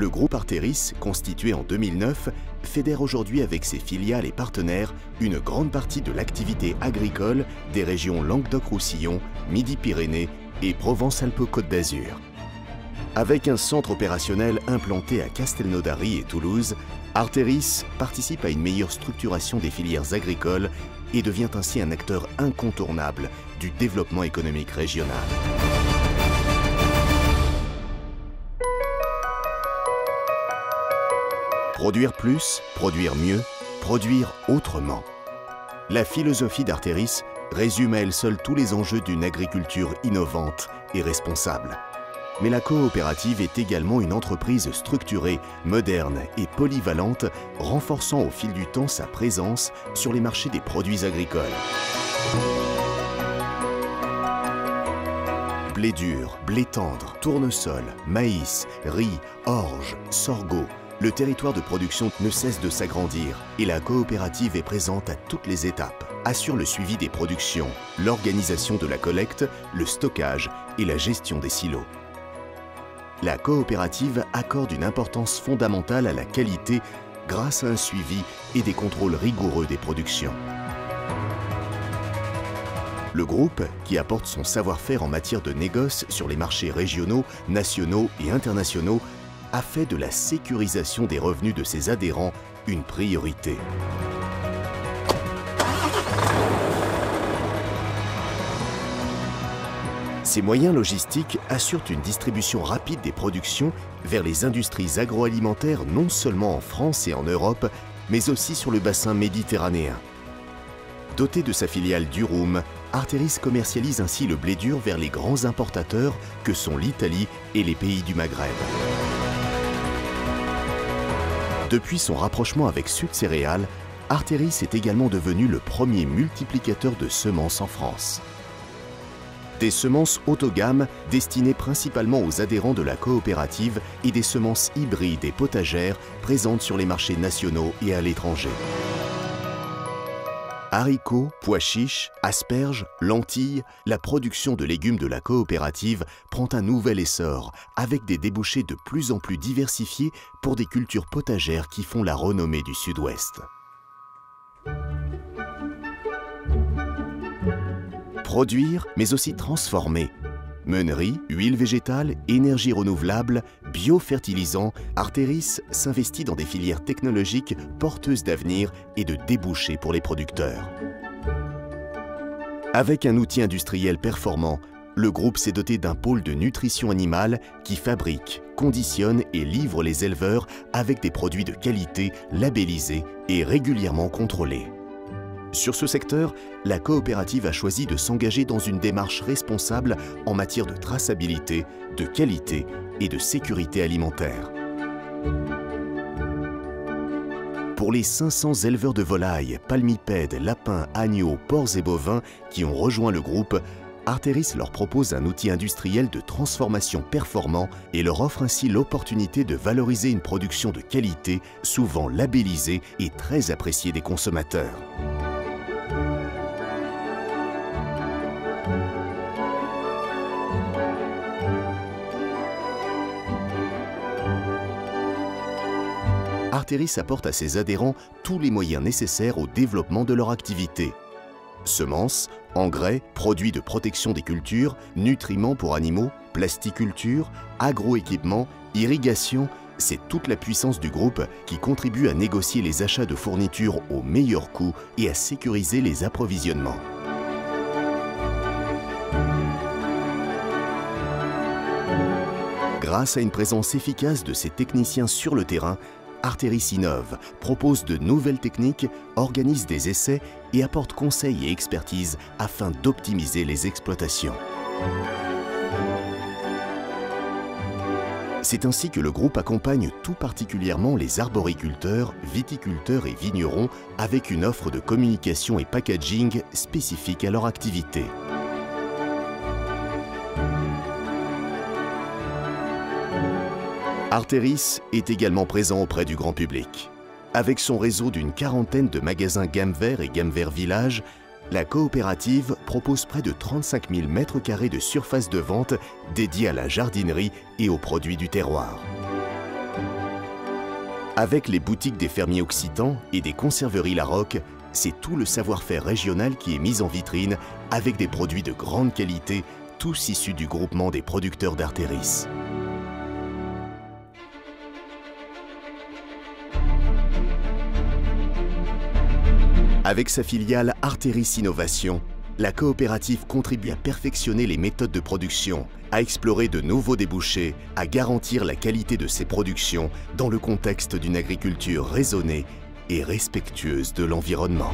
Le groupe Arteris, constitué en 2009, fédère aujourd'hui avec ses filiales et partenaires une grande partie de l'activité agricole des régions Languedoc-Roussillon, Midi-Pyrénées et Provence-Alpes-Côte d'Azur. Avec un centre opérationnel implanté à Castelnaudary et Toulouse, Arteris participe à une meilleure structuration des filières agricoles et devient ainsi un acteur incontournable du développement économique régional. Produire plus, produire mieux, produire autrement. La philosophie d'Arteris résume à elle seule tous les enjeux d'une agriculture innovante et responsable. Mais la coopérative est également une entreprise structurée, moderne et polyvalente, renforçant au fil du temps sa présence sur les marchés des produits agricoles. Blé dur, blé tendre, tournesol, maïs, riz, orge, sorgho. Le territoire de production ne cesse de s'agrandir et la coopérative est présente à toutes les étapes, assure le suivi des productions, l'organisation de la collecte, le stockage et la gestion des silos. La coopérative accorde une importance fondamentale à la qualité grâce à un suivi et des contrôles rigoureux des productions. Le groupe, qui apporte son savoir-faire en matière de négoce sur les marchés régionaux, nationaux et internationaux, a fait de la sécurisation des revenus de ses adhérents une priorité. Ces moyens logistiques assurent une distribution rapide des productions vers les industries agroalimentaires non seulement en France et en Europe, mais aussi sur le bassin méditerranéen. Doté de sa filiale Durum, Arteris commercialise ainsi le blé dur vers les grands importateurs que sont l'Italie et les pays du Maghreb. Depuis son rapprochement avec Sud Céréales, Arteris est également devenu le premier multiplicateur de semences en France. Des semences haut de gamme destinées principalement aux adhérents de la coopérative et des semences hybrides et potagères présentes sur les marchés nationaux et à l'étranger. Haricots, pois chiches, asperges, lentilles, la production de légumes de la coopérative prend un nouvel essor, avec des débouchés de plus en plus diversifiés pour des cultures potagères qui font la renommée du Sud-Ouest. Produire, mais aussi transformer. Meunerie, huile végétale, énergie renouvelable, biofertilisants, Arteris s'investit dans des filières technologiques porteuses d'avenir et de débouchés pour les producteurs. Avec un outil industriel performant, le groupe s'est doté d'un pôle de nutrition animale qui fabrique, conditionne et livre les éleveurs avec des produits de qualité labellisés et régulièrement contrôlés. Sur ce secteur, la coopérative a choisi de s'engager dans une démarche responsable en matière de traçabilité, de qualité et de sécurité alimentaire. Pour les 500 éleveurs de volailles, palmipèdes, lapins, agneaux, porcs et bovins qui ont rejoint le groupe, Arteris leur propose un outil industriel de transformation performant et leur offre ainsi l'opportunité de valoriser une production de qualité, souvent labellisée et très appréciée des consommateurs. Arteris apporte à ses adhérents tous les moyens nécessaires au développement de leur activité. Semences, engrais, produits de protection des cultures, nutriments pour animaux, plasticulture, agroéquipement, irrigation, c'est toute la puissance du groupe qui contribue à négocier les achats de fournitures au meilleur coût et à sécuriser les approvisionnements. Grâce à une présence efficace de ses techniciens sur le terrain, Arteris innove, propose de nouvelles techniques, organise des essais et apporte conseils et expertise afin d'optimiser les exploitations. C'est ainsi que le groupe accompagne tout particulièrement les arboriculteurs, viticulteurs et vignerons avec une offre de communication et packaging spécifique à leur activité. Arteris est également présent auprès du grand public. Avec son réseau d'une quarantaine de magasins Gamme Vert et Gamme Vert Village, la coopérative propose près de 35 000 m² de surface de vente dédiée à la jardinerie et aux produits du terroir. Avec les boutiques des fermiers occitans et des conserveries Larocque, c'est tout le savoir-faire régional qui est mis en vitrine avec des produits de grande qualité, tous issus du groupement des producteurs d'Artéris. Avec sa filiale Artéris Innovation, la coopérative contribue à perfectionner les méthodes de production, à explorer de nouveaux débouchés, à garantir la qualité de ses productions dans le contexte d'une agriculture raisonnée et respectueuse de l'environnement.